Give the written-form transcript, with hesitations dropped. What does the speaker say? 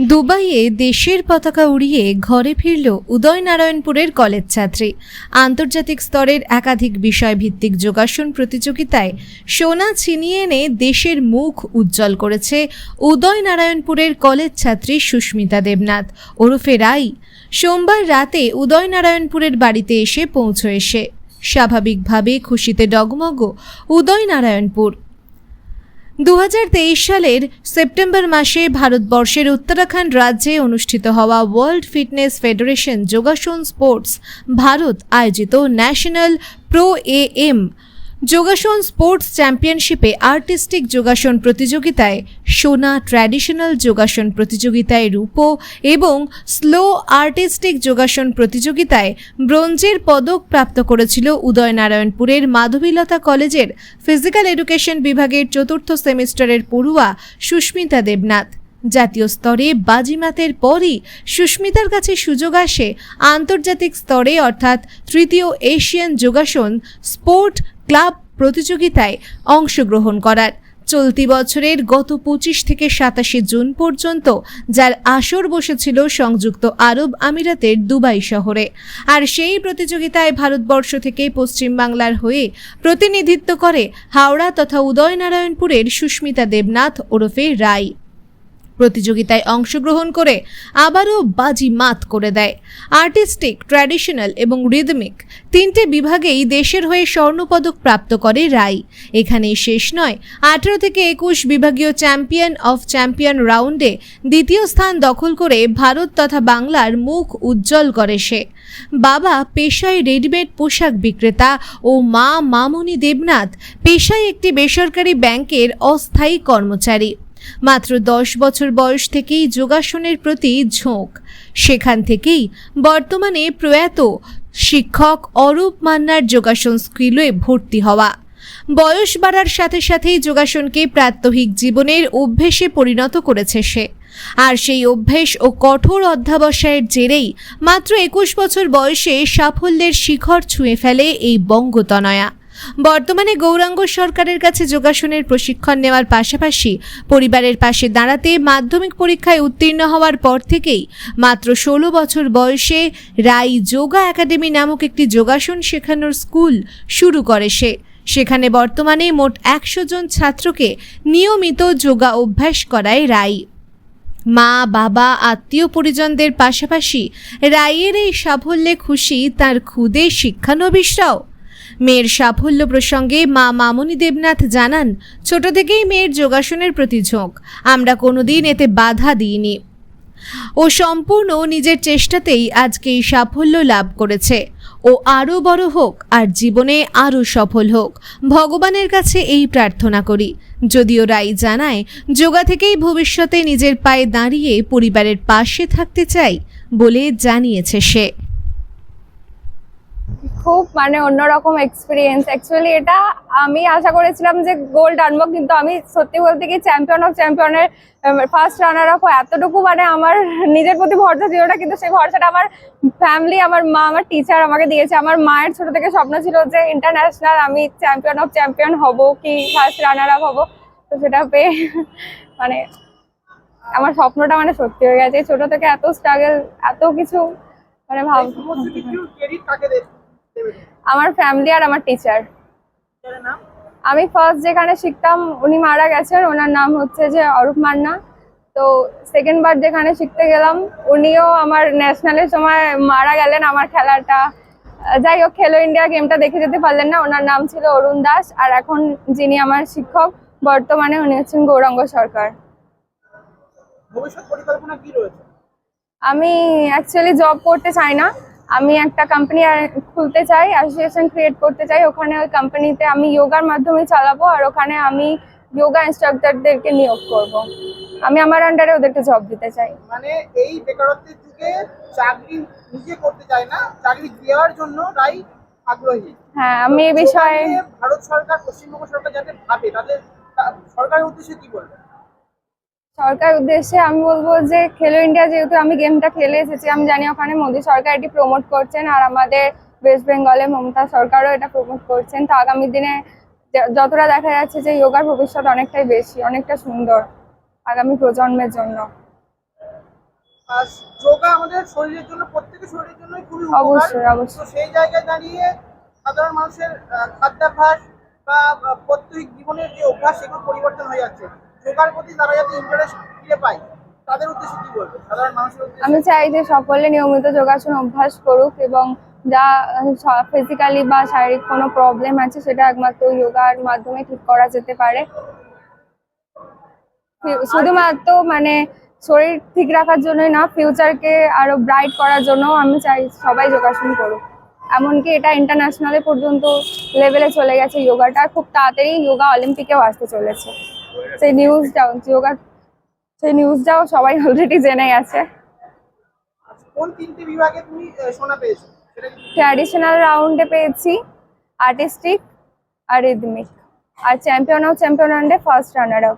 দুবাইয়ে দেশের পতাকা উড়িয়ে ঘরে ফিরল উদয়নারায়ণপুরের কলেজ ছাত্রী। আন্তর্জাতিক স্তরের একাধিক বিষয়ভিত্তিক যোগাসন প্রতিযোগিতায় সোনা ছিনিয়ে এনে দেশের মুখ উজ্জ্বল করেছে উদয়নারায়ণপুরের কলেজ ছাত্রী সুস্মিতা দেবনাথ ওরফে রাই। সোমবার রাতে উদয়নারায়ণপুরের বাড়িতে এসে পৌঁছয় সে। স্বাভাবিকভাবে খুশিতে ডগমগ উদয়নারায়ণপুর। 2023 সালের সেপ্টেম্বর মাসে ভারতবর্ষের উত্তরাখণ্ড রাজ্যে অনুষ্ঠিত হওয়া ওয়ার্ল্ড ফিটনেস ফেডারেশন যোগাসন স্পোর্টস ভারত আয়োজিত ন্যাশনাল প্রো-এম যোগাসন স্পোর্টস চ্যাম্পিয়নশিপে আর্টিস্টিক যোগাসন প্রতিযোগিতায় সোনা, ট্র্যাডিশনাল যোগাসন প্রতিযোগিতায় রূপো এবং স্লো আর্টিস্টিক যোগাসন প্রতিযোগিতায় ব্রোঞ্জের পদক প্রাপ্ত করেছিল উদয়নারায়ণপুরের মাধবীলতা কলেজের ফিজিক্যাল এডুকেশন বিভাগের চতুর্থ সেমিস্টারের পড়ুয়া সুস্মিতা দেবনাথ। জাতীয় স্তরে বাজিমাতের পরই সুস্মিতার কাছে সুযোগ আসে আন্তর্জাতিক স্তরে অর্থাৎ তৃতীয় এশিয়ান যোগাসন স্পোর্ট ক্লাব প্রতিযোগিতায় অংশগ্রহণ করার। চলতি বছরের গত 25 থেকে 27 জুন পর্যন্ত যার আসর বসেছিল সংযুক্ত আরব আমিরাতের দুবাই শহরে। আর সেই প্রতিযোগিতায় ভারতবর্ষ থেকে পশ্চিমবাংলার হয়ে প্রতিনিধিত্ব করে হাওড়া তথা উদয়নারায়ণপুরের সুস্মিতা দেবনাথ ওরফে রাই। প্রতিযোগিতায় অংশগ্রহণ করে আবারও বাজি মাত করে দেয়। আর্টিস্টিক, ট্র্যাডিশনাল এবং রিদমিক তিনটে বিভাগেই দেশের হয়ে স্বর্ণপদক প্রাপ্ত করে রাই। এখানেই শেষ নয়, 18 থেকে 21 বিভাগীয় চ্যাম্পিয়ন অফ চ্যাম্পিয়ন রাউন্ডে দ্বিতীয় স্থান দখল করে ভারত তথা বাংলার মুখ উজ্জ্বল করে সে। বাবা পেশায় রেডিমেড পোশাক বিক্রেতা ও মা মামনি দেবনাথ পেশায় একটি বেসরকারি ব্যাংকের অস্থায়ী কর্মচারী। মাত্র 10 বছর বয়স থেকেই যোগাসনের প্রতি ঝোঁক। সেখান থেকেই বর্তমানে প্রয়াত শিক্ষক অরূপ মান্নার যোগাসন স্কুলে ভর্তি হওয়া। বয়স বাড়ার সাথে সাথেই যোগাসনকে প্রাত্যহিক জীবনের অভ্যেসে পরিণত করেছে সে। আর সেই অভ্যেস ও কঠোর অধ্যাবসায়ের জেরেই মাত্র 21 বছর বয়সে সাফল্যের শিখর ছুঁয়ে ফেলে এই বঙ্গতনয়া। বর্তমানে গৌরাঙ্গ সরকারের কাছে যোগাসনের প্রশিক্ষণ নেওয়ার পাশাপাশি পরিবারের পাশে দাঁড়াতে মাধ্যমিক পরীক্ষায় উত্তীর্ণ হওয়ার পর থেকেই মাত্র 16 বছর বয়সে রাই যোগা একাডেমি নামক একটি যোগাসন শেখানোর স্কুল শুরু করে সে। সেখানে বর্তমানে মোট 100 জন ছাত্রকে নিয়মিত যোগা অভ্যাস করায় রাই। মা, বাবা, আত্মীয় পরিজনদের পাশাপাশি রাইয়ের এই সাফল্যে খুশি তার ক্ষুদে শিক্ষানবিশরাও। মেয়ের সাফল্য প্রসঙ্গে মা মামনি দেবনাথ জানান, ছোট থেকেই মেয়ের যোগাসনের প্রতি ঝোঁক। আমরা কোনোদিন এতে বাধা দিইনি। ও সম্পূর্ণ নিজের চেষ্টাতেই আজকে এই সাফল্য লাভ করেছে। ও আরও বড় হোক আর জীবনে আরও সফল হোক, ভগবানের কাছে এই প্রার্থনা করি। যদিও রাই জানায়, যোগা থেকেই ভবিষ্যতে নিজের পায়ে দাঁড়িয়ে পরিবারের পাশে থাকতে চাই বলে জানিয়েছে সে। খুব অন্যরকম এক্সপিরিয়েন্স। অ্যাকচুয়ালি এটা আমি আশা করেছিলাম যে গোল্ড আনবো, কিন্তু আমি সত্যি বলতে কি চ্যাম্পিয়ন অফ চ্যাম্পিয়নের ফার্স্ট রানার আপ এতটুকু আমার নিজের প্রতি ভরসা ছিল না, কিন্তু সেই ভরসাটা আমার ফ্যামিলি, আমার মা, আমার টিচার আমাকে দিয়েছে। আমার মায়ের ছোট থেকে স্বপ্ন ছিল যে ইন্টারন্যাশনাল আমি চ্যাম্পিয়ন অফ চ্যাম্পিয়ন হব কি ফার্স্ট রানার আপ হব। তো সেটা পেয়ে আমার স্বপ্নটা সত্যি হয়ে গেছে। ছোট থেকে এত স্ট্রাগল, এত কিছু আমার ফ্যামিলি আর আমার টিচার। আমি ফার্স্ট যেখানে শিখতাম উনি মারা গেছেন, ওনার নাম হচ্ছে যে অরূপ মান্না। তো সেকেন্ড বার যেখানে শিখতে গেলাম উনিও আমার ন্যাশনালের সময় মারা গেলেন আমার খেলাটা। যাই হোক, খেলো ইন্ডিয়া গেমটা দেখে যেতে পারলেন না। ওনার নাম ছিল অরুণ দাস। আর এখন যিনি আমার শিক্ষক বর্তমানে উনি হচ্ছেন গৌরাঙ্গ সরকার। ভবিষ্যৎ পরিকল্পনা কি রয়েছে? আমি অ্যাকচুয়ালি জব করতে চাই না, আমি একটা কোম্পানি খুলতে চাই, অ্যাসোসিয়েশন ক্রিয়েট করতে চাই। ওখানে ওই কোম্পানিতে আমি যোগার মাধ্যমে চালাবো, আর ওখানে আমি যোগা ইনস্ট্রাক্টরদেরকে নিয়োগ করব। আমি আমার আন্ডারে ওদেরকে জব দিতে চাই। এই বেকারত্বের যুগে চাকরি নিজে করতে চাই না, চাকরি দেওয়ার জন্য রাই আগ্রহী। হ্যাঁ, আমি এই বিষয়ে ভারত সরকার, পশ্চিমবঙ্গ সরকার যাতে ভাবে, তাদের সরকারের উদ্দেশ্যে কি বলবেন? সরকারের উদ্দেশ্যে আমি বলবো যে খেলো ইন্ডিয়া, যেহেতু আমি গেমটা খেলে এসেছি, আমি জানি ওখানে মোদী সরকার এটি প্রমোট করছেন, আর আমাদের ওয়েস্ট বেঙ্গলে মমতা সরকারও এটা প্রমোট করছেন। তো আগামী দিনে যতটা দেখা যাচ্ছে যে যোগার ভবিষ্যৎ অনেকটাই বেশি, অনেকটা সুন্দর আগামী প্রজন্মের জন্য। আর যোগা আমাদের শরীরের জন্য, প্রত্যেকের শরীরের জন্য খুবই উপকার। অবশ্যই, অবশ্যই। তো সেই জায়গায় দাঁড়িয়ে সাধারণ মানুষের খাদ্যাভ্যাস বা প্রত্যেক জীবনের যে অভ্যাস, সেগুলো পরিবর্তন হয়ে যাচ্ছে। যোগার প্রতি তারা যাতে ইন্টারেস্ট ফিরে পায়, তাদের উদ্দেশ্যে কি বলবো, সাধারণ মানুষের উদ্দেশ্যে? আমি চাই যে সকলে নিয়মিত যোগাসন অভ্যাস করুক এবং যা ফিজিক্যালি বা শারীরিক কোনো প্রবলেম আছে সেটা একমাত্র যোগার মাধ্যমে ঠিক করা যেতে পারে। শুধুমাত্র মানে শরীর ঠিক রাখার জন্যই না, ফিউচারকে আরো ব্রাইট করার জন্য আমি চাই সবাই যোগাসন করুক। এমনকি এটা ইন্টারন্যাশনালে পর্যন্ত লেভেলে চলে গেছে যোগাটা, খুব তাড়াতাড়ি যোগা অলিম্পিকেও আসতে চলেছে। সেই নিউজটাও সবাই অলরেডি জেনে গেছে। কোন 3টে বিভাগে তুমি সোনা পেয়েছো সেটা কি? ট্র্যাডিশনাল রাউন্ডে পেয়েছি, আর্টিস্টিক আর রিদমিক, আর চ্যাম্পিয়ন অফ চ্যাম্পিয়ন রাউন্ডে ফার্স্ট রানার আপ।